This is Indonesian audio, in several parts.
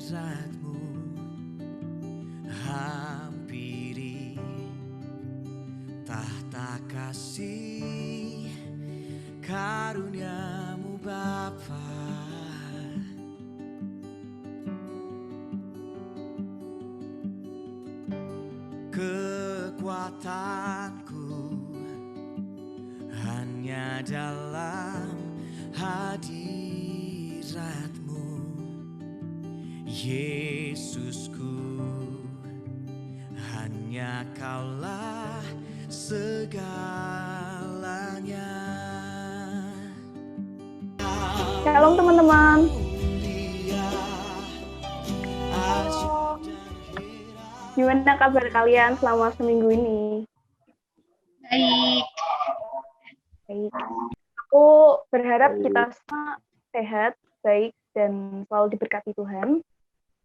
hadiratmu, hampiri tahta kasih karuniamu Bapa. Kekuatanku hanya dalam hadiratmu, Yesusku, hanya Kaulah segalanya. Shalom teman-teman. Gimana kabar kalian selama seminggu ini? Baik. Aku berharap kita semua sehat, baik, dan selalu diberkati Tuhan.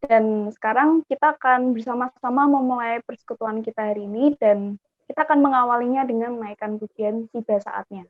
Dan sekarang kita akan bersama-sama memulai persekutuan kita hari ini, dan kita akan mengawalinya dengan menaikkan pujian Tiba Saatnya.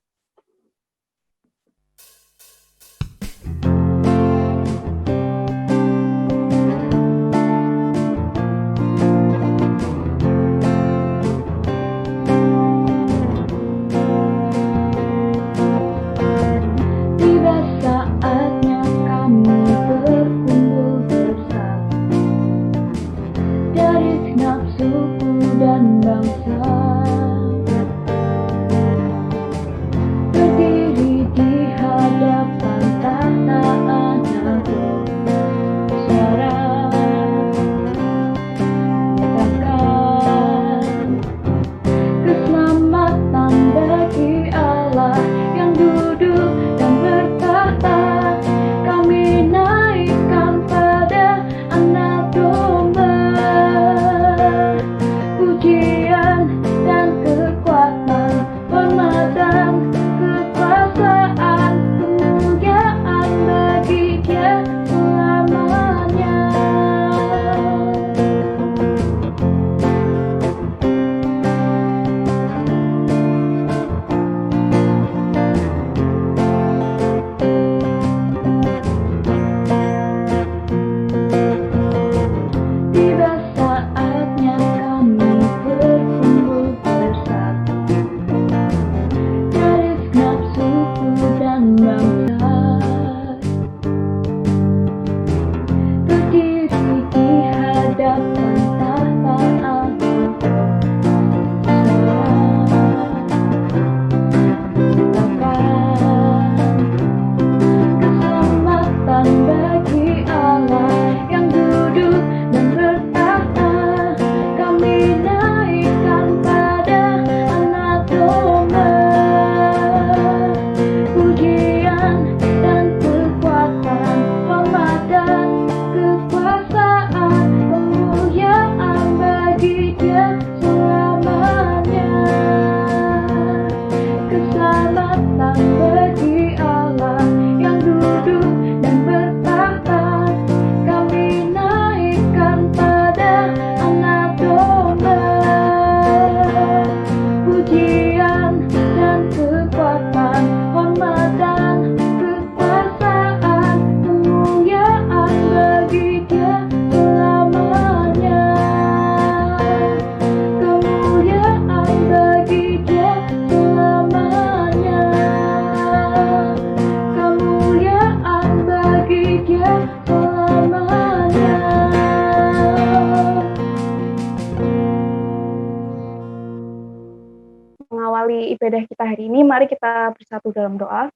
Ibadah kita hari ini, mari kita bersatu dalam doa.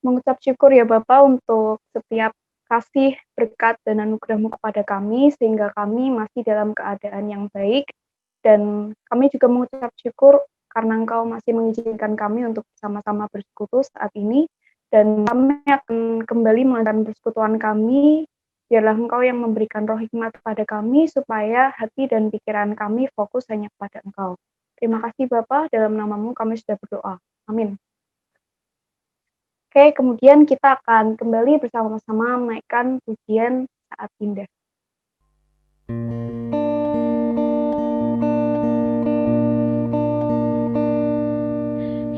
Mengucap syukur ya Bapa untuk setiap kasih, berkat, dan anugerah-Mu kepada kami, sehingga kami masih dalam keadaan yang baik, dan kami juga mengucap syukur karena Engkau masih mengizinkan kami untuk sama-sama bersekutu saat ini, dan kami akan kembali melanjutkan persekutuan kami. Biarlah Engkau yang memberikan roh hikmat kepada kami, supaya hati dan pikiran kami fokus hanya kepada Engkau. Terima kasih Bapa, dalam nama-Mu kami sudah berdoa. Amin. Oke, kemudian kita akan kembali bersama-sama menaikkan pujian Saat Indah.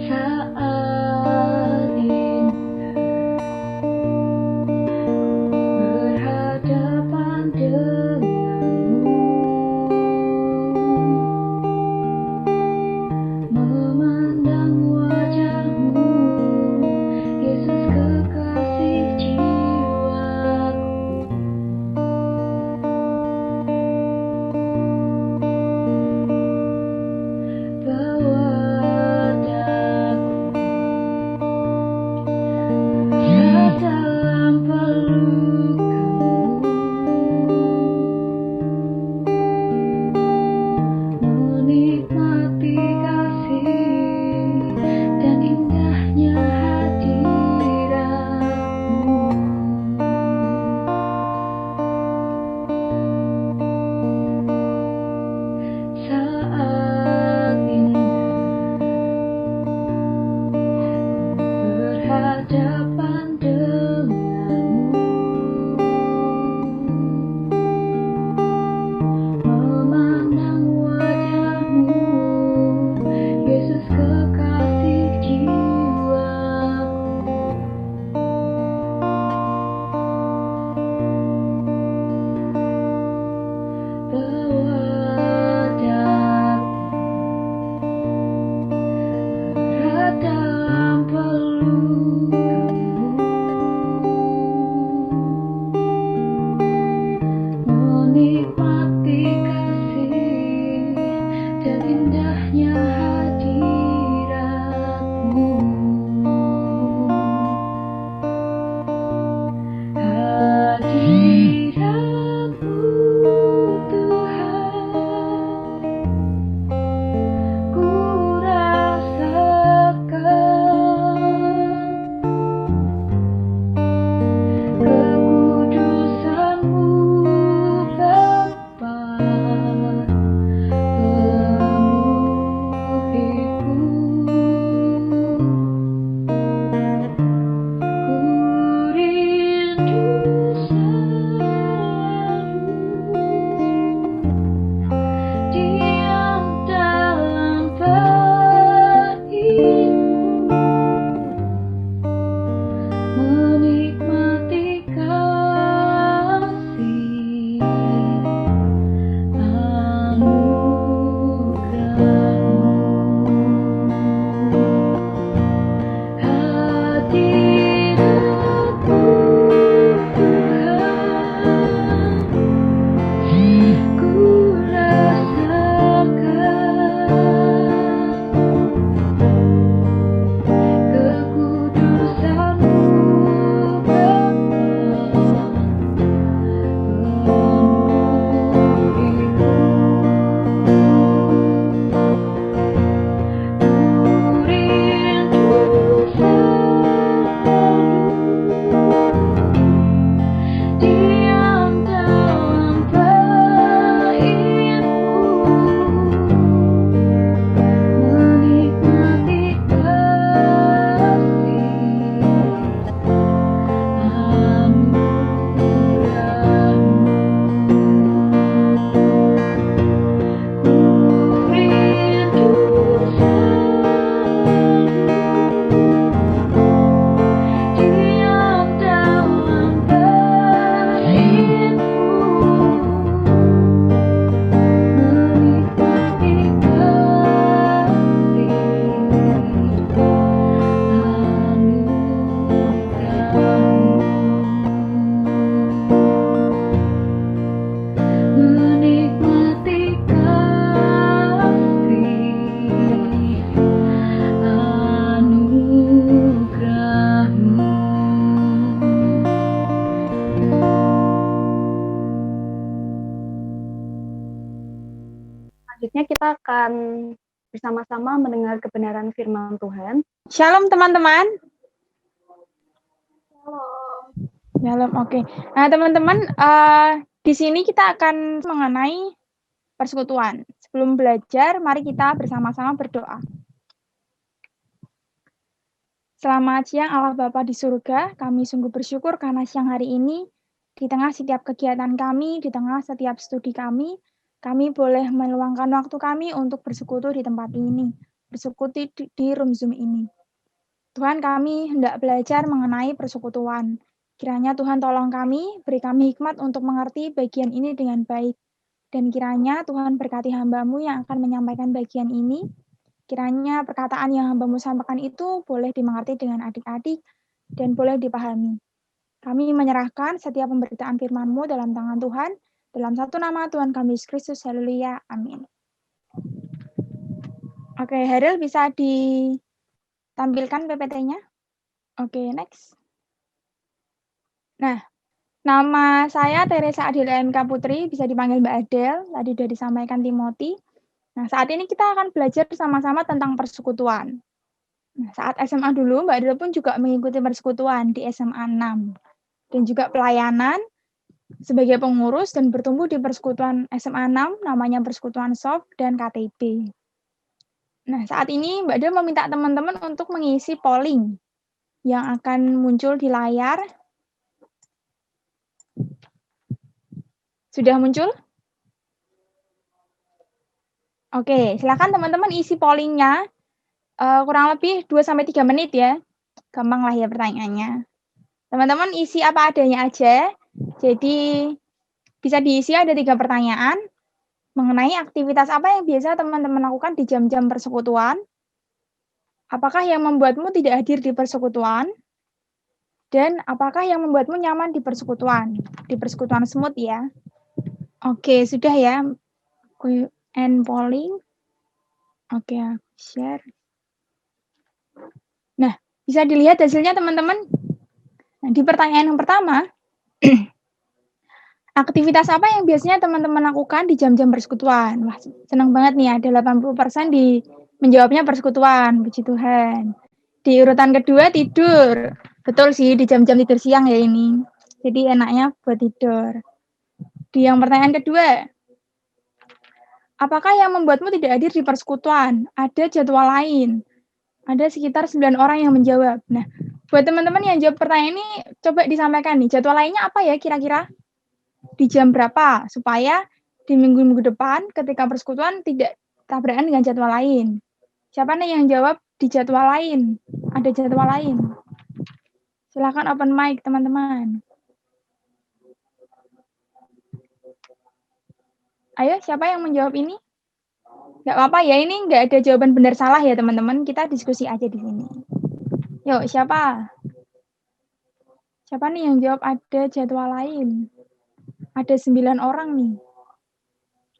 Saat indah berhadap selanjutnya kita akan bersama-sama mendengar kebenaran firman Tuhan. Shalom teman-teman. Shalom, oke. Nah teman-teman, di sini kita akan mengenai persekutuan. Sebelum belajar, mari kita bersama-sama berdoa. Selamat siang Allah Bapa di surga, kami sungguh bersyukur karena siang hari ini, di tengah setiap kegiatan kami, di tengah setiap studi kami boleh meluangkan waktu kami untuk bersekutu di tempat ini, bersekutu di room Zoom ini. Tuhan, kami hendak belajar mengenai persekutuan. Kiranya Tuhan tolong kami, beri kami hikmat untuk mengerti bagian ini dengan baik. Dan kiranya Tuhan berkati hamba-Mu yang akan menyampaikan bagian ini. Kiranya perkataan yang hamba-Mu sampaikan itu boleh dimengerti dengan adik-adik dan boleh dipahami. Kami menyerahkan setiap pemberitaan firman-Mu dalam tangan Tuhan, dalam satu nama Tuhan kami Yesus Kristus, haleluya, amin. Oke, Haril bisa ditampilkan PPT-nya? Oke, next. Nah, nama saya Teresa Adela MK Putri, bisa dipanggil Mbak Adel, tadi sudah disampaikan Timothy. Nah, saat ini kita akan belajar bersama-sama tentang persekutuan. Nah, saat SMA dulu, Mbak Adel pun juga mengikuti persekutuan di SMA 6. Dan juga pelayanan sebagai pengurus dan bertumbuh di persekutuan SMA 6, namanya Persekutuan Soft dan KTB. Nah, saat ini Mbak Adel meminta teman-teman untuk mengisi polling yang akan muncul di layar. Sudah muncul? Oke, silakan teman-teman isi pollingnya, kurang lebih 2-3 menit ya. Gampang lah ya pertanyaannya. Teman-teman isi apa adanya aja. Jadi bisa diisi ada 3 pertanyaan mengenai aktivitas apa yang biasa teman-teman lakukan di jam-jam persekutuan. Apakah yang membuatmu tidak hadir di persekutuan? Dan apakah yang membuatmu nyaman di persekutuan? Di persekutuan smooth ya. Oke, sudah ya. And polling. Oke, share. Nah, bisa dilihat hasilnya teman-teman. Nah, di pertanyaan yang pertama, aktivitas apa yang biasanya teman-teman lakukan di jam-jam persekutuan? Wah, senang banget nih, ada 80% menjawabnya persekutuan, puji Tuhan. Di urutan kedua, tidur. Betul sih, di jam-jam tidur siang ya ini. Jadi enaknya buat tidur. Di yang pertanyaan kedua, apakah yang membuatmu tidak hadir di persekutuan? Ada jadwal lain. Ada sekitar 9 orang yang menjawab. Nah, buat teman-teman yang jawab pertanyaan ini, coba disampaikan nih, jadwal lainnya apa ya kira-kira? Di jam berapa? Supaya di minggu-minggu depan ketika persekutuan tidak tabrakan dengan jadwal lain. Siapa nih yang jawab di jadwal lain? Ada jadwal lain. Silakan open mic, teman-teman. Ayo, siapa yang menjawab ini? Nggak apa-apa ya, ini nggak ada jawaban benar salah ya teman-teman. Kita diskusi aja di sini. Yuk, siapa? Siapa nih yang jawab ada jadwal lain? Ada 9 orang nih.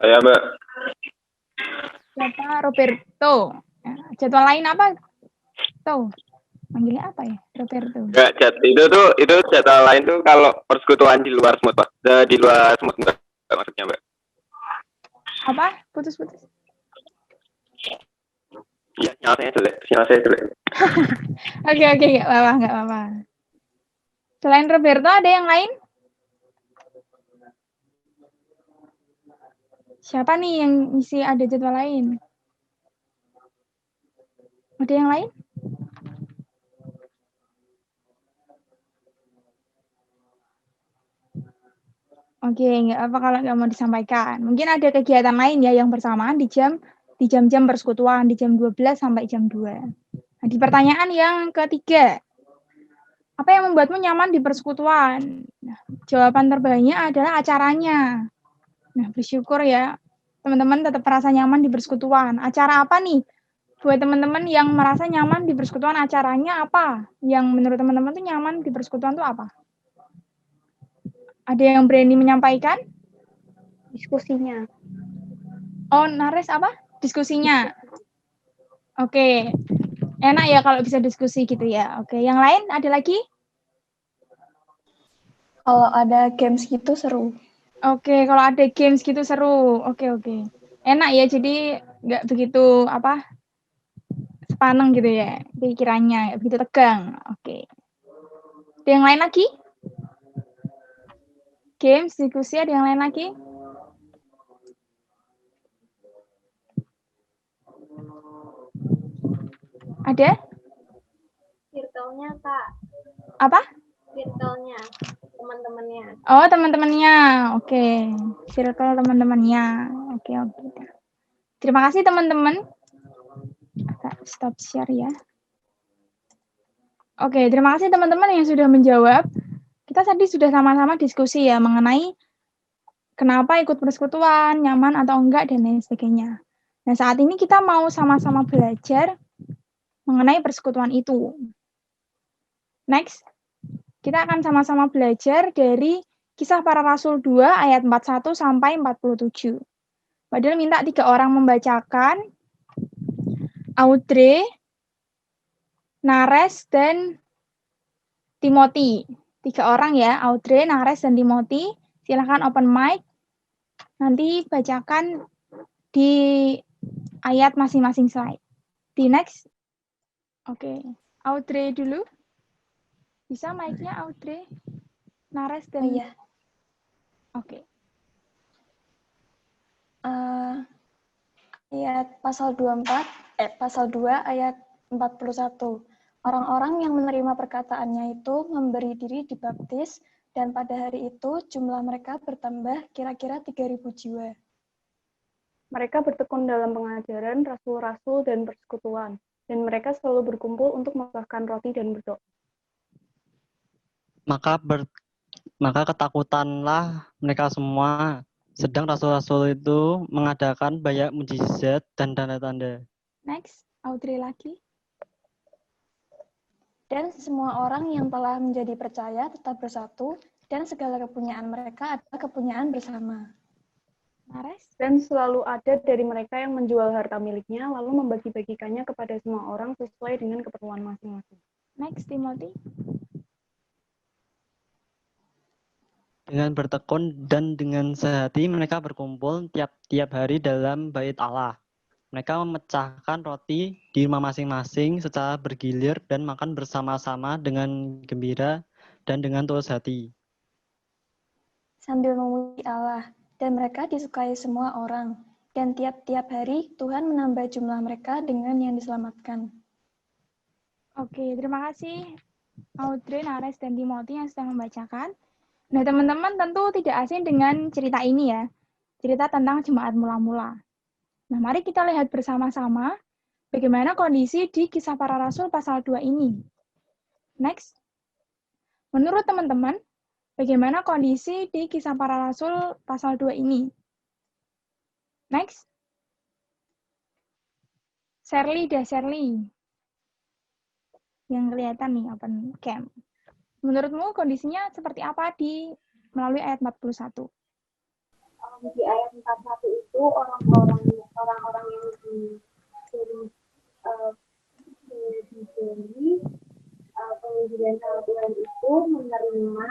Saya Mbak. Siapa? Roberto. Jadwal lain apa? Tuh. Manggilnya apa ya? Roberto. Enggak, itu jadwal lain tuh kalau persekutuan di luar smooth, Pak. Di luar smooth enggak maksudnya, Mbak. Apa? Putus-putus. Iya, sinyal saya jelek. Oke, nggak apa-apa. Selain Roberto, ada yang lain? Siapa nih yang isi ada jadwal lain? Ada yang lain? Oke, nggak apa kalau nggak mau disampaikan. Mungkin ada kegiatan lain ya yang bersamaan di jam-jam persekutuan, di jam 12 sampai jam 2. Nah, di pertanyaan yang ketiga, apa yang membuatmu nyaman di persekutuan? Nah, jawaban terbaiknya adalah acaranya. Nah, bersyukur ya, teman-teman tetap merasa nyaman di persekutuan. Acara apa nih? Buat teman-teman yang merasa nyaman di persekutuan, acaranya apa? Yang menurut teman-teman tuh nyaman di persekutuan tuh apa? Ada yang berani menyampaikan? Diskusinya. Oh, Nares apa? Diskusinya. Oke. Enak ya kalau bisa diskusi gitu ya. Oke, yang lain ada lagi? Kalau ada games gitu seru. Oke, kalau ada games gitu seru. Oke. enak ya, jadi nggak begitu sepaneng gitu ya pikirannya, nggak begitu tegang. Oke. Ada yang lain lagi? Games, diskusi, ada yang lain lagi? Ada? Circle-nya, Kak. Apa? Circle-nya, teman-temannya. Oh, teman-temannya. Oke. Circle teman-temannya. Oke. Terima kasih teman-teman. Stop share ya. Oke, terima kasih teman-teman yang sudah menjawab. Kita tadi sudah sama-sama diskusi ya mengenai kenapa ikut persekutuan, nyaman atau enggak, dan lain sebagainya. Nah, saat ini kita mau sama-sama belajar mengenai persekutuan itu. Next, kita akan sama-sama belajar dari Kisah Para Rasul 2 ayat 41 sampai 47. Padahal minta 3 orang membacakan, Audrey, Nares, dan Timothy. 3 orang ya, Audrey, Nares, dan Timothy. Silahkan open mic. Nanti bacakan di ayat masing-masing slide. Di next. Oke. Audrey dulu. Bisa mic-nya Audrey? Nares dan... Oh iya. Oke. Ayat pasal 2 ayat 41. Orang-orang yang menerima perkataannya itu memberi diri dibaptis, dan pada hari itu jumlah mereka bertambah kira-kira 3.000 jiwa. Mereka bertekun dalam pengajaran, rasul-rasul, dan persekutuan, dan mereka selalu berkumpul untuk memecahkan roti dan berdoa. Maka ketakutanlah mereka semua, sedang rasul-rasul itu mengadakan banyak mujizat dan tanda-tanda. Next, Audrey lagi. Dan semua orang yang telah menjadi percaya tetap bersatu, dan segala kepunyaan mereka adalah kepunyaan bersama. Nares. Dan selalu ada dari mereka yang menjual harta miliknya, lalu membagi-bagikannya kepada semua orang sesuai dengan keperluan masing-masing. Next, Timothy. Dengan bertekun dan dengan sehati mereka berkumpul tiap-tiap hari dalam bait Allah. Mereka memecahkan roti di rumah masing-masing secara bergilir dan makan bersama-sama dengan gembira dan dengan tulus hati. Sambil memuji Allah, dan mereka disukai semua orang. Dan tiap-tiap hari Tuhan menambah jumlah mereka dengan yang diselamatkan. Oke, terima kasih Audrey, Nares, dan Timothy yang sudah membacakan. Nah, teman-teman tentu tidak asing dengan cerita ini ya. Cerita tentang jemaat mula-mula. Nah, mari kita lihat bersama-sama bagaimana kondisi di Kisah Para Rasul pasal 2 ini. Next. Menurut teman-teman, bagaimana kondisi di Kisah Para Rasul pasal 2 ini? Next. Shirley. Yang kelihatan nih open cam. Menurutmu kondisinya seperti apa melalui ayat 41? Di ayat 41 itu orang-orang yang diberi penginjilan sama Tuhan itu menerima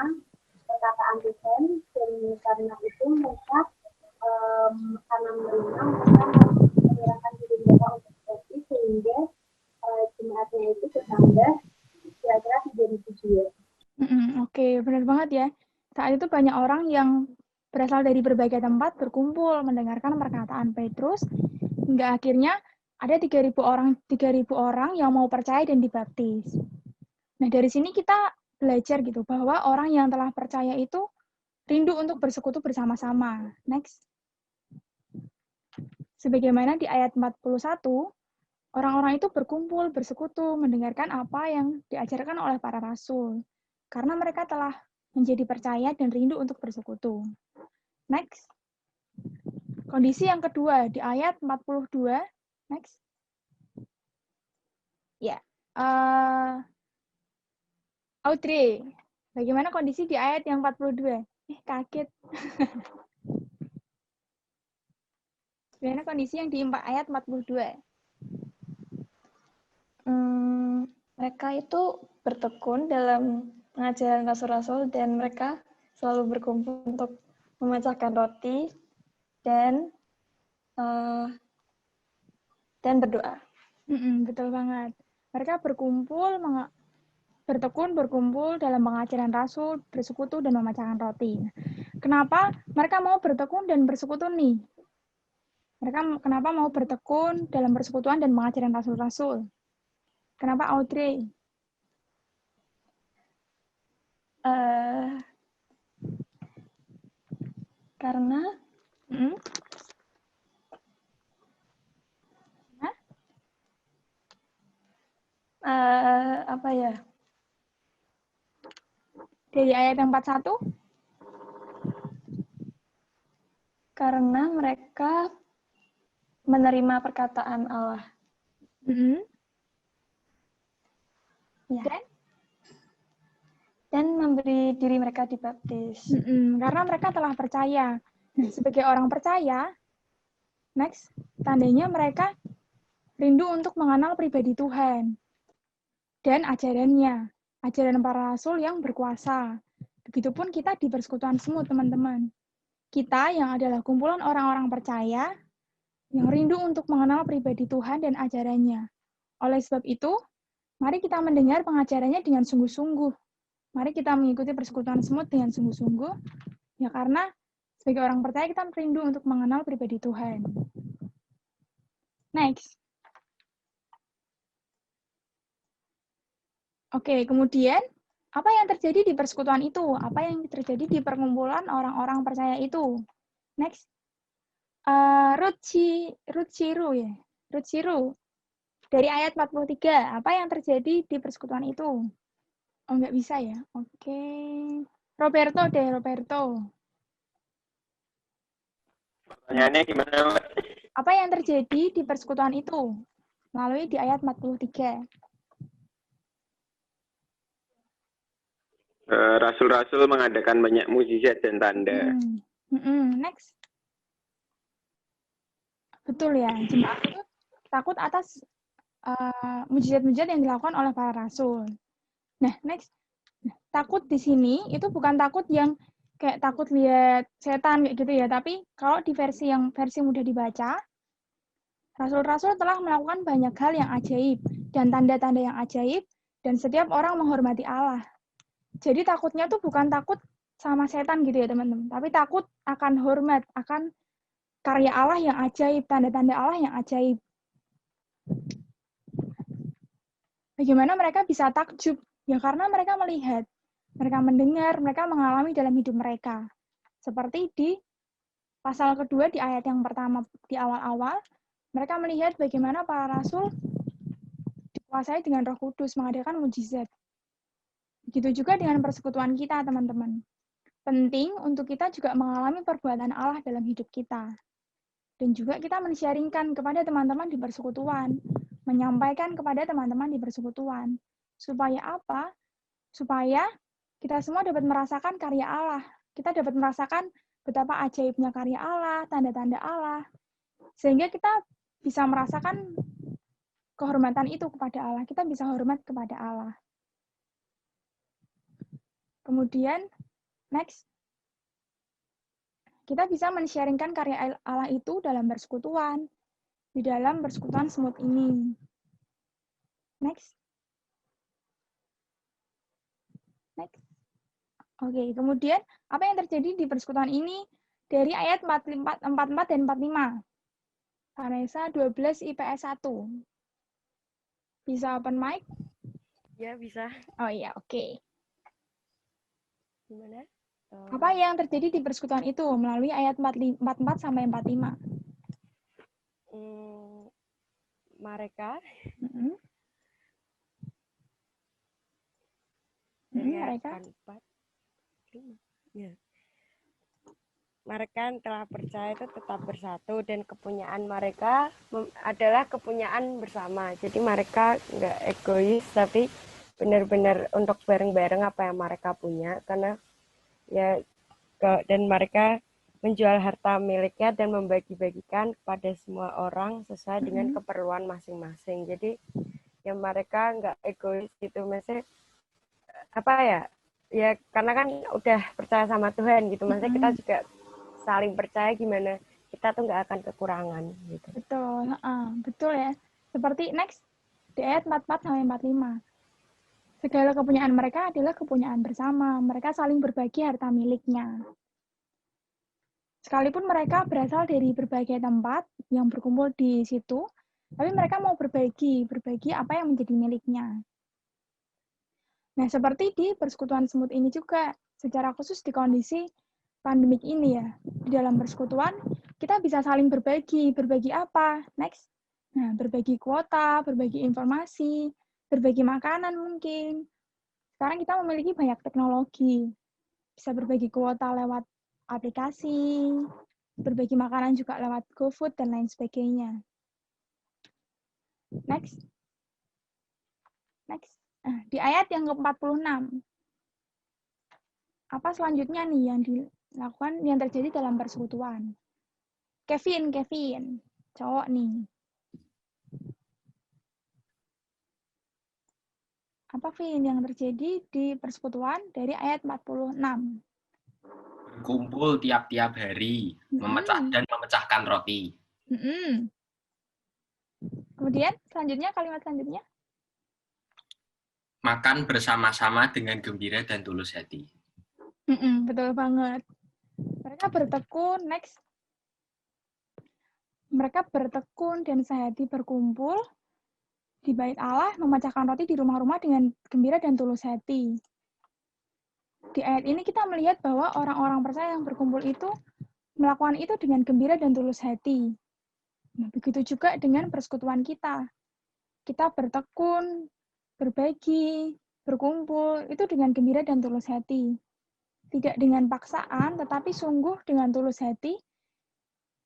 perkataan Tuhan, dan karena itu mereka karena menerima mereka menyerahkan diri mereka untuk seperti, sehingga jemaatnya itu bertambah kira-kira 3.000 jiwa. Oke, benar banget ya. Saat itu banyak orang yang berasal dari berbagai tempat berkumpul mendengarkan perkataan Petrus, hingga akhirnya ada 3.000 orang yang mau percaya dan dibaptis. Nah, dari sini kita belajar gitu bahwa orang yang telah percaya itu rindu untuk bersekutu bersama-sama. Next. Sebagaimana di ayat 41, orang-orang itu berkumpul, bersekutu, mendengarkan apa yang diajarkan oleh para rasul. Karena mereka telah menjadi percaya dan rindu untuk bersekutu. Next. Kondisi yang kedua di ayat 42. Next. Ya. Audrey, bagaimana kondisi di ayat yang 42? Kaget. Bagaimana kondisi yang di ayat 42? Mereka itu bertekun dalam pengajaran rasul-rasul, dan mereka selalu berkumpul untuk memecahkan roti dan dan berdoa. Betul banget. Mereka berkumpul, bertekun, berkumpul dalam pengajaran Rasul, bersekutu, dan memecahkan roti. Kenapa mereka mau bertekun dan bersekutu nih? Mereka kenapa mau bertekun dalam persekutuan dan pengajaran Rasul-Rasul? Kenapa Audrey? Karena apa ya? Dari ayat yang 41? Karena mereka menerima perkataan Allah. Ya. Dan memberi diri mereka dibaptis. Karena mereka telah percaya. Nah, sebagai orang percaya, next, tandanya mereka rindu untuk mengenal pribadi Tuhan dan ajarannya, ajaran para rasul yang berkuasa. Begitupun kita di persekutuan semut, teman-teman. Kita yang adalah kumpulan orang-orang percaya yang rindu untuk mengenal pribadi Tuhan dan ajarannya. Oleh sebab itu, mari kita mendengar pengajarannya dengan sungguh-sungguh. Mari kita mengikuti persekutuan semut dengan sungguh-sungguh, ya karena sebagai orang percaya kita rindu untuk mengenal pribadi Tuhan. Next. Oke, kemudian apa yang terjadi di persekutuan itu? Apa yang terjadi di perkumpulan orang-orang percaya itu? Next. Rutsiru ya. Rutsiru. Dari ayat 43, apa yang terjadi di persekutuan itu? Oh, nggak bisa ya? Oke. Roberto deh, Roberto. Pertanyaannya gimana, Mbak? Apa yang terjadi di persekutuan itu? Melalui di ayat 43. Rasul-rasul mengadakan banyak mukjizat dan tanda. Next. Betul ya, jemaat itu takut atas mukjizat-mukjizat yang dilakukan oleh para rasul. Nah, next. Takut di sini itu bukan takut yang kayak takut lihat setan kayak gitu ya, tapi kalau di versi mudah dibaca, rasul-rasul telah melakukan banyak hal yang ajaib dan tanda-tanda yang ajaib dan setiap orang menghormati Allah. Jadi takutnya tuh bukan takut sama setan gitu ya, teman-teman, tapi takut akan hormat, akan karya Allah yang ajaib, tanda-tanda Allah yang ajaib. Bagaimana mereka bisa takjub? Ya karena mereka melihat, mereka mendengar, mereka mengalami dalam hidup mereka. Seperti di pasal kedua di ayat yang pertama di awal-awal, mereka melihat bagaimana para rasul dikuasai dengan Roh Kudus mengadakan mukjizat. Begitu juga dengan persekutuan kita, teman-teman. Penting untuk kita juga mengalami perbuatan Allah dalam hidup kita. Dan juga kita men-sharingkan kepada teman-teman di persekutuan, menyampaikan kepada teman-teman di persekutuan. Supaya apa? Supaya kita semua dapat merasakan karya Allah. Kita dapat merasakan betapa ajaibnya karya Allah, tanda-tanda Allah. Sehingga kita bisa merasakan kehormatan itu kepada Allah. Kita bisa hormat kepada Allah. Kemudian, next. Kita bisa men-sharingkan karya Allah itu dalam persekutuan. Di dalam persekutuan semut ini. Next. Next. Oke, kemudian apa yang terjadi di persekutuan ini dari ayat 44 dan 45. Vanessa 12 IPS 1. Bisa open mic? Ya, bisa. Oh iya, oke. Gimana? Apa yang terjadi di persekutuan itu melalui ayat 44 sampai 45? Mereka mereka 4, 5. Ya. Mereka telah percaya itu tetap bersatu dan kepunyaan mereka adalah kepunyaan bersama. Jadi mereka nggak egois tapi benar-benar untuk bareng-bareng apa yang mereka punya karena ya dan mereka menjual harta miliknya dan membagi-bagikan kepada semua orang sesuai dengan keperluan masing-masing. Jadi ya mereka nggak egois gitu, maksudnya apa ya? Ya karena kan udah percaya sama Tuhan gitu. Maksudnya kita juga saling percaya gimana kita tuh nggak akan kekurangan gitu. Betul, betul ya. Seperti next di ayat 44 sampai 45. Segala kepunyaan mereka adalah kepunyaan bersama. Mereka saling berbagi harta miliknya. Sekalipun mereka berasal dari berbagai tempat yang berkumpul di situ, tapi mereka mau berbagi apa yang menjadi miliknya. Nah, seperti di persekutuan semut ini juga, secara khusus di kondisi pandemik ini ya, di dalam persekutuan, kita bisa saling berbagi. Berbagi apa? Next. Nah, berbagi kuota, berbagi informasi, berbagi makanan mungkin. Sekarang kita memiliki banyak teknologi. Bisa berbagi kuota lewat aplikasi, berbagi makanan juga lewat GoFood, dan lain sebagainya. Next. Next. Nah, di ayat yang ke-46. Apa selanjutnya nih yang dilakukan, yang terjadi dalam persekutuan? Kevin, cowok nih. Apa Vin yang terjadi di persekutuan dari ayat 46? Berkumpul tiap-tiap hari, memecahkan roti. Kemudian selanjutnya, kalimat selanjutnya. Makan bersama-sama dengan gembira dan tulus hati. Betul banget. Mereka bertekun, next. Mereka bertekun dan sehati berkumpul di bait Allah, memecahkan roti di rumah-rumah dengan gembira dan tulus hati. Di ayat ini kita melihat bahwa orang-orang percaya yang berkumpul itu melakukan itu dengan gembira dan tulus hati. Nah, begitu juga dengan persekutuan kita. Kita bertekun, berbagi, berkumpul, itu dengan gembira dan tulus hati. Tidak dengan paksaan, tetapi sungguh dengan tulus hati,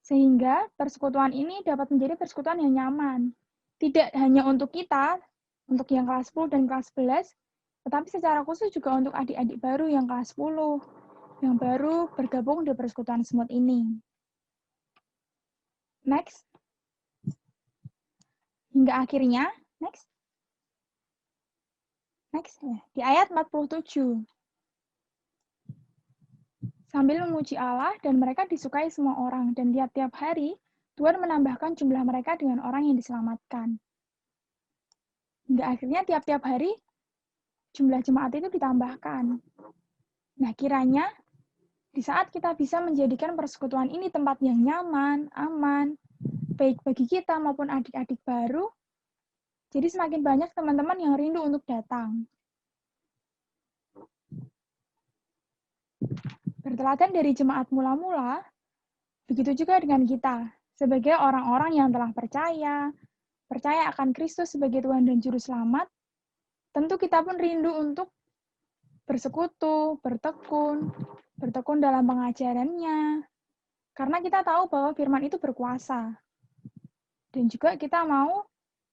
sehingga persekutuan ini dapat menjadi persekutuan yang nyaman. Tidak hanya untuk kita, untuk yang kelas 10 dan kelas 11, tetapi secara khusus juga untuk adik-adik baru yang kelas 10, yang baru bergabung di persekutuan semut ini. Next. Hingga akhirnya, next. Next, ya. Di ayat 47. Sambil memuji Allah, dan mereka disukai semua orang, dan tiap-tiap hari Tuhan menambahkan jumlah mereka dengan orang yang diselamatkan. Hingga akhirnya tiap-tiap hari jumlah jemaat itu ditambahkan. Nah, kiranya di saat kita bisa menjadikan persekutuan ini tempat yang nyaman, aman, baik bagi kita maupun adik-adik baru, jadi semakin banyak teman-teman yang rindu untuk datang. Berteladan dari jemaat mula-mula, begitu juga dengan kita, sebagai orang-orang yang telah percaya akan Kristus sebagai Tuhan dan Juru Selamat, tentu kita pun rindu untuk bersekutu, bertekun dalam pengajarannya, karena kita tahu bahwa firman itu berkuasa. Dan juga kita mau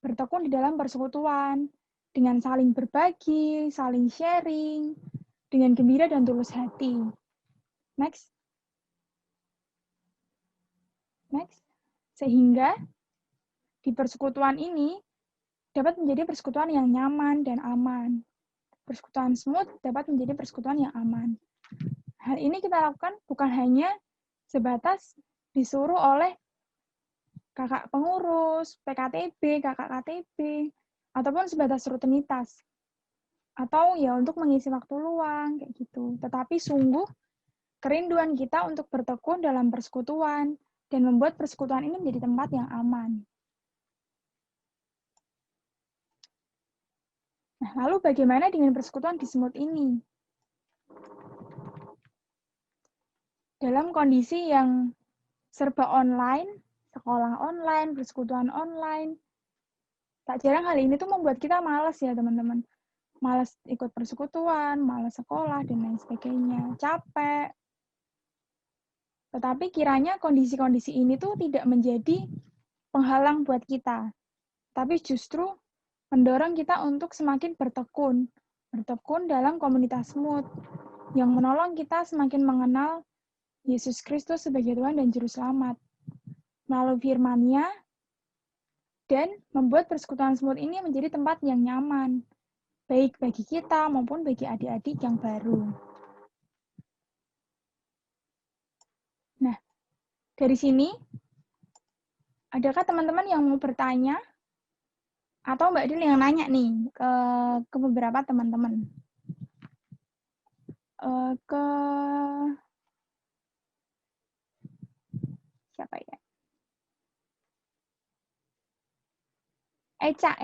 bertekun di dalam persekutuan, dengan saling berbagi, saling sharing, dengan gembira dan tulus hati. Next. Next. Sehingga di persekutuan ini dapat menjadi persekutuan yang nyaman dan aman. Persekutuan semut dapat menjadi persekutuan yang aman. Hal ini kita lakukan bukan hanya sebatas disuruh oleh kakak pengurus, PKTB, kakak KTB, ataupun sebatas rutinitas. Atau ya untuk mengisi waktu luang, kayak gitu. Tetapi sungguh kerinduan kita untuk bertekun dalam persekutuan dan membuat persekutuan ini menjadi tempat yang aman. Nah, lalu bagaimana dengan persekutuan di semut ini? Dalam kondisi yang serba online, sekolah online, persekutuan online, tak jarang hal ini tuh membuat kita malas ya teman-teman. Malas ikut persekutuan, malas sekolah, dan lain sebagainya. Capek. Tetapi kiranya kondisi-kondisi ini tuh tidak menjadi penghalang buat kita, tapi justru mendorong kita untuk semakin bertekun dalam komunitas semut, yang menolong kita semakin mengenal Yesus Kristus sebagai Tuhan dan Juru Selamat, melalui firman-Nya, dan membuat persekutuan semut ini menjadi tempat yang nyaman, baik bagi kita maupun bagi adik-adik yang baru. Dari sini, adakah teman-teman yang mau bertanya? Atau Mbak Dil yang nanya nih ke beberapa teman-teman. Ke siapa ya? Eca.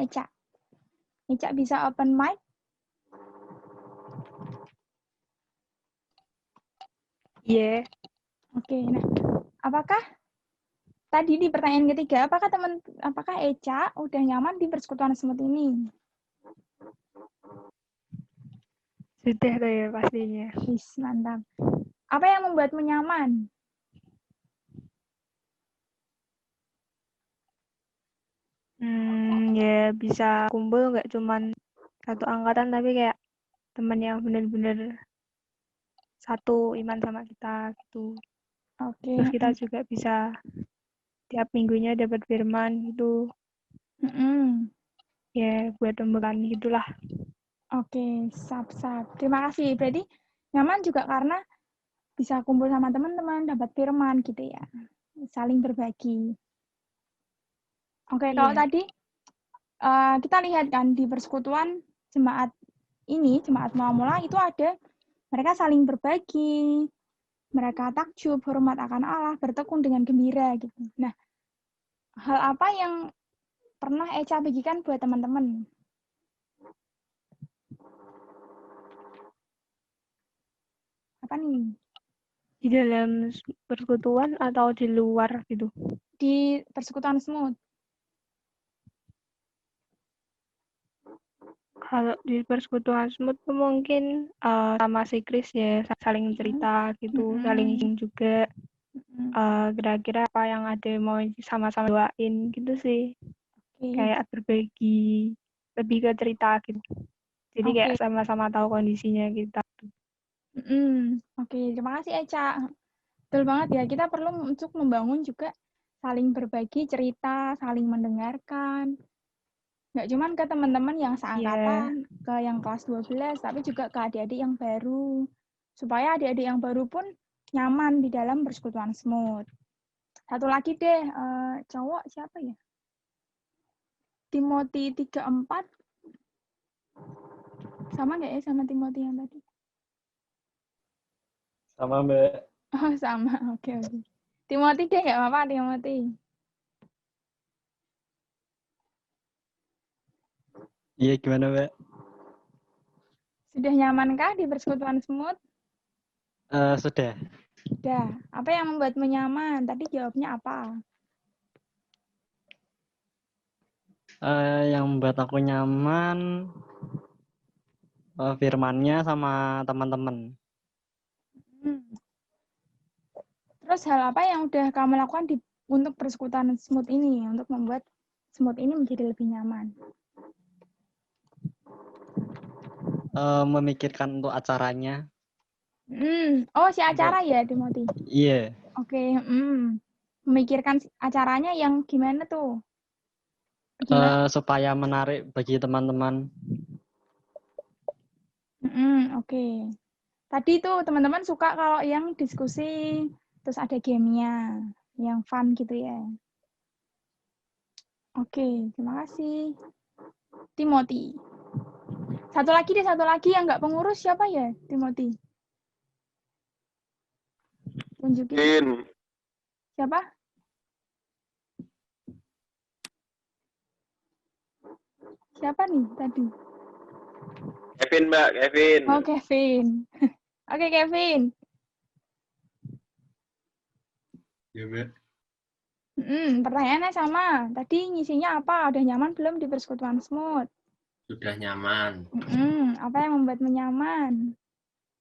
Eca bisa open mic? Iya. Oke, nah apakah tadi di pertanyaan ketiga, apakah Eca udah nyaman di persekutuan semut ini? Sudah tuh ya pastinya. Wis, mantap. Apa yang membuatmu nyaman? Ya bisa kumpul nggak cuman satu angkatan tapi kayak teman yang benar-benar satu iman sama kita gitu. Oke. Terus kita juga bisa tiap minggunya dapat firman gitu. Ya buat pembelaan gitulah. Oke, sap. Terima kasih. Berarti nyaman juga karena bisa kumpul sama teman-teman, dapat firman gitu ya. Saling berbagi. Oke, kalau tadi kita lihat kan di persekutuan jemaat ini, jemaat mula-mula itu ada mereka saling berbagi, mereka takjub, hormat akan Allah, bertekun dengan gembira gitu. Nah, hal apa yang pernah Eca bagikan buat teman-teman? Apa nih? Di dalam persekutuan atau di luar gitu? Di persekutuan semut. Kalau di persekutuan semut tuh mungkin sama si Chris ya saling cerita gitu, saling juga kira-kira apa yang ada mau sama-sama doain gitu sih. Kayak berbagi, lebih ke cerita gitu. Jadi kayak sama-sama tahu kondisinya kita. Oke, terima kasih Eca. Betul banget ya, kita perlu untuk membangun juga saling berbagi cerita, saling mendengarkan. Nggak cuma ke teman-teman yang seangkatan, ke yang kelas 12, tapi juga ke adik-adik yang baru. Supaya adik-adik yang baru pun nyaman di dalam persekutuan semut. Satu lagi deh, cowok siapa ya? Timothy 3:4. Sama nggak ya sama Timothy yang tadi? Sama, Mbak. Oh, sama. Oke. Timothy deh, nggak apa-apa, Timothy. Iya, gimana, Mbak? Sudah nyamankah di persekutuan semut? Sudah. Sudah. Apa yang membuatmu nyaman? Tadi jawabnya apa? Yang membuat aku nyaman firmannya sama teman-teman. Terus hal apa yang udah kamu lakukan untuk persekutuan semut ini, untuk membuat semut ini menjadi lebih nyaman? Memikirkan untuk acaranya. Oh, si acara ya, Timothy? Iya. Oke. Memikirkan acaranya yang gimana tuh? Supaya menarik bagi teman-teman. Oke. Tadi tuh teman-teman suka kalau yang diskusi, terus ada gamenya, yang fun gitu ya. Oke, terima kasih. Timothy. Satu lagi yang nggak pengurus siapa ya, Timothy? Tunjukin. Siapa? Siapa nih tadi? Kevin, Mbak, Kevin. Oh, Kevin. Oke, Kevin. Ya, Mbak. Pertanyaannya sama. Tadi ngisinya apa? Udah nyaman belum di persekutuan semut? Sudah nyaman. Apa yang membuatmu nyaman?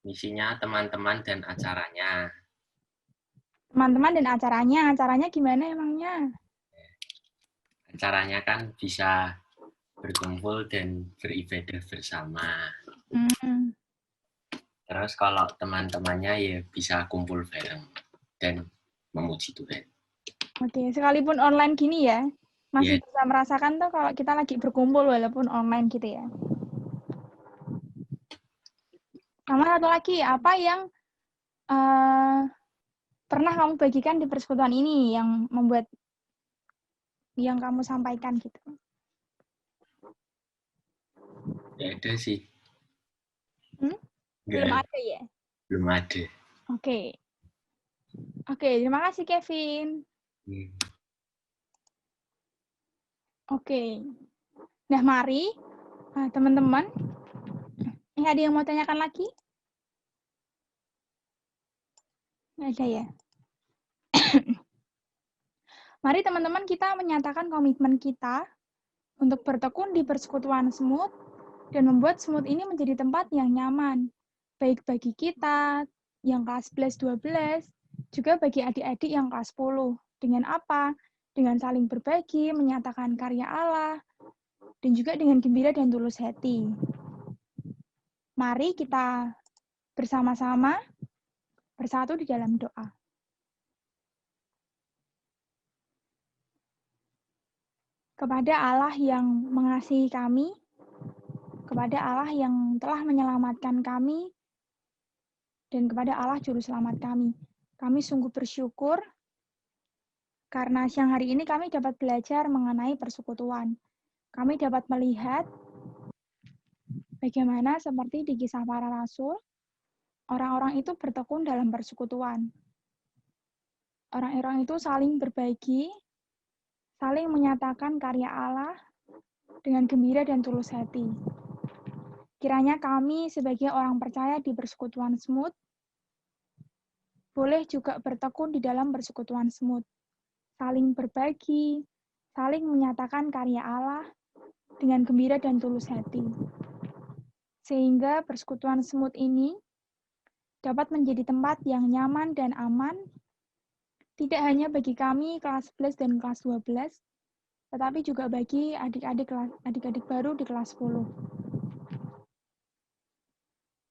Misinya teman-teman dan acaranya. Teman-teman dan acaranya. Acaranya gimana emangnya? Acaranya kan bisa berkumpul dan beribadah bersama. Terus kalau teman-temannya ya bisa kumpul bareng dan memuji Tuhan. Oke, sekalipun online gini ya, masih bisa merasakan tuh kalau kita lagi berkumpul walaupun online gitu ya. Sama satu lagi, apa yang pernah kamu bagikan di persekutuan ini yang membuat yang kamu sampaikan gitu? Nggak ada sih. Belum ada ya? Belum ada. Oke, terima kasih Kevin. Oke, nah mari teman-teman, ada yang mau tanyakan lagi? Nggak ada ya? Mari teman-teman kita menyatakan komitmen kita untuk bertekun di persekutuan Semut dan membuat Semut ini menjadi tempat yang nyaman, baik bagi kita yang kelas 11-12, juga bagi adik-adik yang kelas 10. Dengan apa? Dengan saling berbagi, menyatakan karya Allah, dan juga dengan gembira dan tulus hati. Mari kita bersama-sama bersatu di dalam doa. Kepada Allah yang mengasihi kami, kepada Allah yang telah menyelamatkan kami, dan kepada Allah Juru Selamat kami. Kami sungguh bersyukur karena siang hari ini kami dapat belajar mengenai persekutuan. Kami dapat melihat bagaimana seperti di Kisah Para Rasul, orang-orang itu bertekun dalam persekutuan. Orang-orang itu saling berbagi, saling menyatakan karya Allah dengan gembira dan tulus hati. Kiranya kami sebagai orang percaya di persekutuan Semut, boleh juga bertekun di dalam persekutuan Semut. Saling berbagi, saling menyatakan karya Allah dengan gembira dan tulus hati. Sehingga persekutuan Semut ini dapat menjadi tempat yang nyaman dan aman, tidak hanya bagi kami kelas 11 dan kelas 12, tetapi juga bagi adik-adik baru di kelas 10.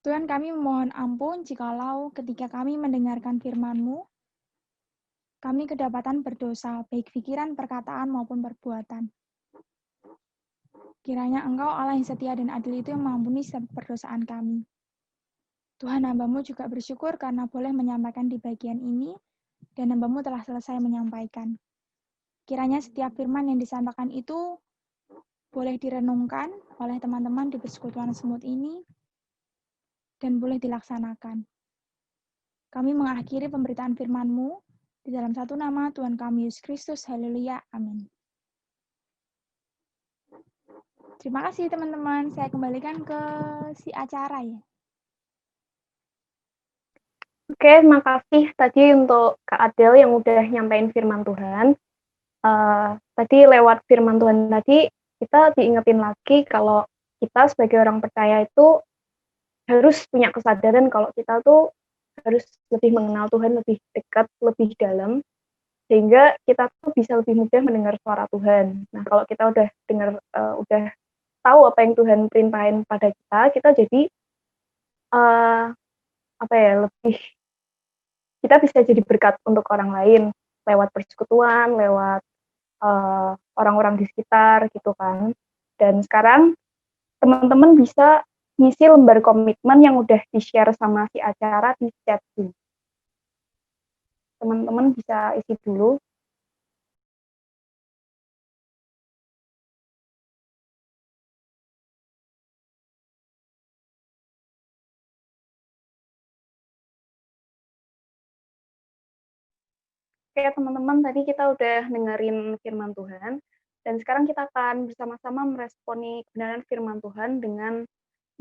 Tuhan, kami memohon ampun jikalau ketika kami mendengarkan firman-Mu, kami kedapatan berdosa, baik pikiran, perkataan, maupun perbuatan. Kiranya Engkau Allah yang setia dan adil itu yang mengampuni setiap perdosaan kami. Tuhan, hamba-Mu juga bersyukur karena boleh menyampaikan di bagian ini, dan hamba-Mu telah selesai menyampaikan. Kiranya setiap firman yang disampaikan itu boleh direnungkan oleh teman-teman di persekutuan Semut ini, dan boleh dilaksanakan. Kami mengakhiri pemberitaan firman-Mu di dalam satu nama Tuhan kami Yesus Kristus. Haleluya. Amin. Terima kasih teman-teman. Saya kembalikan ke si acara ya. Oke, terima kasih tadi untuk Kak Adel yang udah nyampein firman Tuhan. Tadi lewat firman Tuhan tadi, kita diingetin lagi kalau kita sebagai orang percaya itu harus punya kesadaran kalau kita tuh harus lebih mengenal Tuhan, lebih dekat, lebih dalam, sehingga kita tuh bisa lebih mudah mendengar suara Tuhan. Nah, kalau kita udah dengar, udah tahu apa yang Tuhan perintahin pada kita jadi lebih kita bisa jadi berkat untuk orang lain lewat persekutuan, lewat orang-orang di sekitar gitu kan. Dan sekarang teman-teman bisa ngisi lembar komitmen yang udah di-share sama si acara di chat dulu. Teman-teman bisa isi dulu. Oke teman-teman, tadi kita udah dengerin firman Tuhan, dan sekarang kita akan bersama-sama meresponi kebenaran firman Tuhan dengan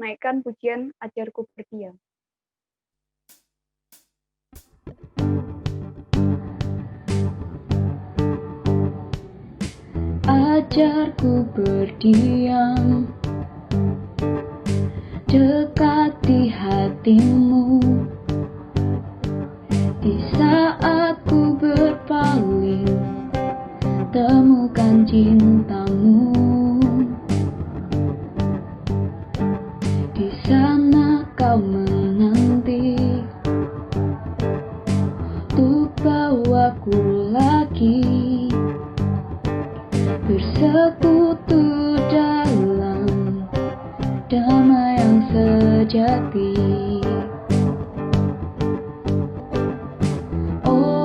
naikkan pujian Ajarku Berdiam. Ajarku berdiam dekat di hatimu, di saat ku berpaling, temukan cintamu. Di sana kau menanti untuk bawaku lagi bersekutu dalam damai yang sejati. Oh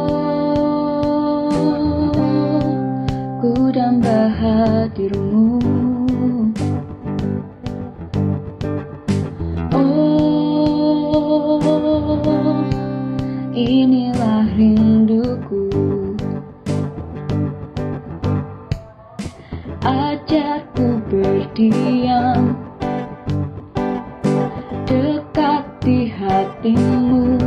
hadirmu. Oh, inilah rinduku. Ajarku berdiam dekat di hatimu.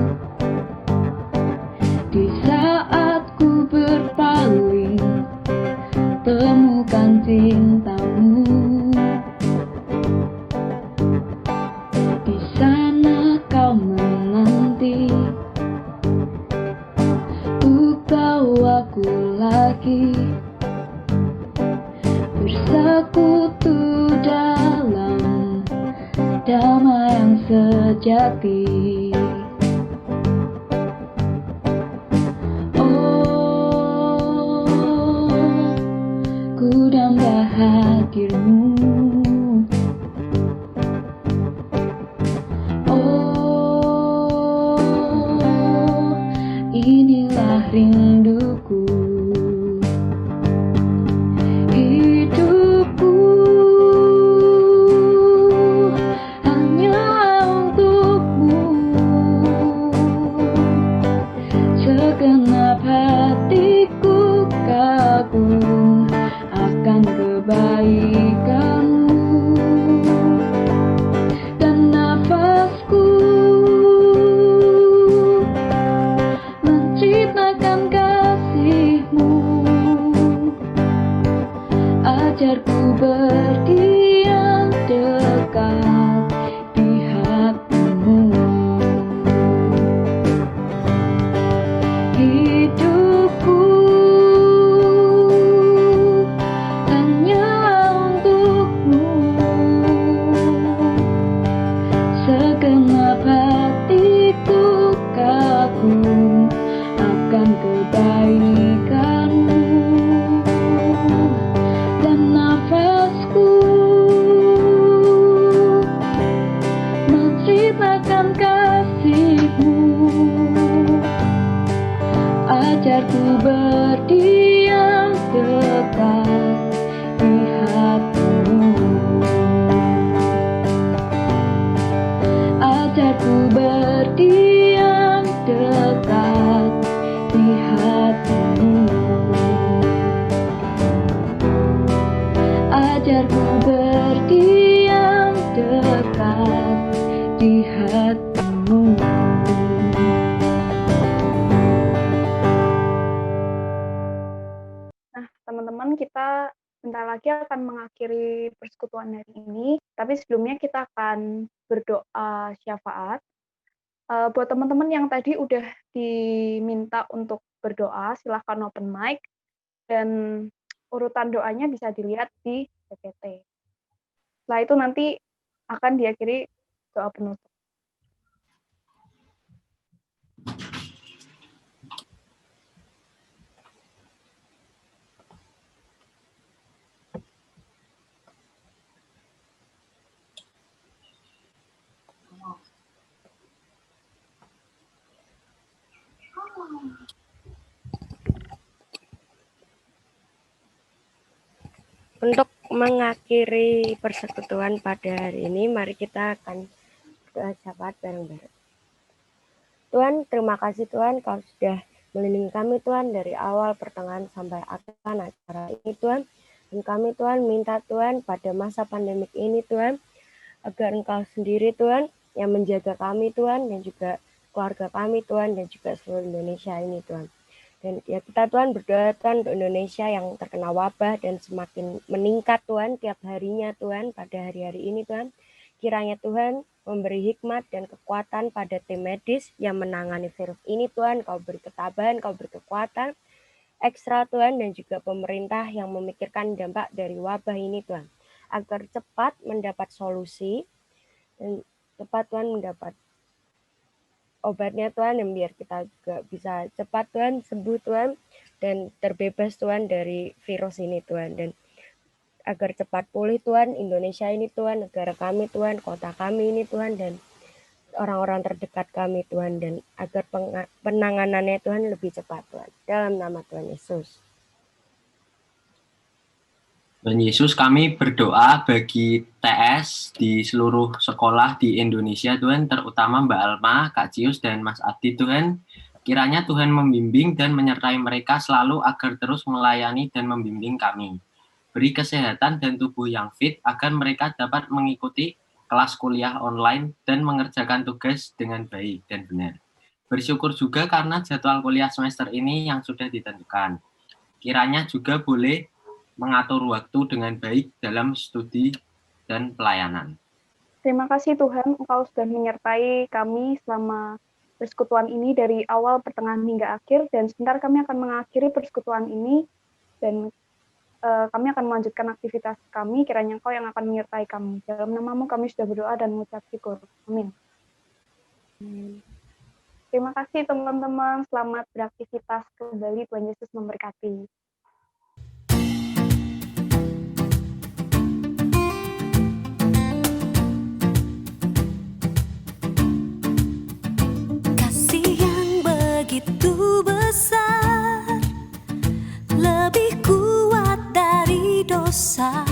Di saat ku berpaling, temukan cintamu. Di sana kau menanti, untuk bawaku lagi bersekutu dalam damai yang sejati. Oh, ku damba hadirmu. Oh, inilah rinduku. Hidupku hanya untukmu. Segenap hatiku kagum akan kebaikanmu. Dan nafasku menciptakan kasihmu. Ajarku berdiam dekat di hatimu. Hidupku hanya untukmu. Segenap hatiku kagum akan kebaikanmu. Dan nafasku menciptakan kasihmu. Ajarku berdiam dekat di hatimu. Ajarku berdiam dekat di hatimu. Ajarku berdiam dekat di hatimu. Nah, teman-teman, kita bentar lagi akan mengakhiri persekutuan hari ini, tapi sebelumnya kita akan berdoa syafaat. Buat teman-teman yang tadi udah diminta untuk berdoa, silahkan open mic, dan urutan doanya bisa dilihat di PPT. Setelah itu nanti akan diakhiri doa penutup. Untuk mengakhiri persekutuan pada hari ini, mari kita akan doa syafaat bareng-bareng. Tuhan, terima kasih Tuhan, Kau sudah melindungi kami Tuhan dari awal, pertengahan, sampai akhir acara ini Tuhan. Dan kami Tuhan minta Tuhan pada masa pandemik ini Tuhan, agar Engkau sendiri Tuhan yang menjaga kami Tuhan, dan juga keluarga kami Tuhan, dan juga seluruh Indonesia ini Tuhan. Dan ya kita Tuhan berdoa Tuhan untuk Indonesia yang terkena wabah dan semakin meningkat Tuhan tiap harinya Tuhan pada hari-hari ini Tuhan. Kiranya Tuhan memberi hikmat dan kekuatan pada tim medis yang menangani virus ini Tuhan. Kau beri ketabahan, Kau beri kekuatan ekstra Tuhan, dan juga pemerintah yang memikirkan dampak dari wabah ini Tuhan. Agar cepat mendapat solusi dan cepat Tuhan mendapat obatnya Tuhan, dan biar kita juga bisa cepat Tuhan sembuh Tuhan dan terbebas Tuhan dari virus ini Tuhan, dan agar cepat pulih Tuhan Indonesia ini Tuhan, negara kami Tuhan, kota kami ini Tuhan, dan orang-orang terdekat kami Tuhan, dan agar penanganannya Tuhan lebih cepat Tuhan, dalam nama Tuhan Yesus. Tuhan Yesus, kami berdoa bagi TS di seluruh sekolah di Indonesia, Tuhan, terutama Mbak Alma, Kak Cius, dan Mas Adi, Tuhan. Kiranya Tuhan membimbing dan menyertai mereka selalu agar terus melayani dan membimbing kami. Beri kesehatan dan tubuh yang fit agar mereka dapat mengikuti kelas kuliah online dan mengerjakan tugas dengan baik dan benar. Bersyukur juga karena jadwal kuliah semester ini yang sudah ditentukan. Kiranya juga boleh mengatur waktu dengan baik dalam studi dan pelayanan. Terima kasih Tuhan, Engkau sudah menyertai kami selama persekutuan ini dari awal, pertengahan, hingga akhir, dan sebentar kami akan mengakhiri persekutuan ini, dan kami akan melanjutkan aktivitas kami, kiranya Engkau yang akan menyertai kami. Dalam nama-Mu kami sudah berdoa dan mengucap syukur. Amin. Terima kasih teman-teman, selamat beraktivitas kembali, Tuhan Yesus memberkati. Begitu besar, lebih kuat dari dosa.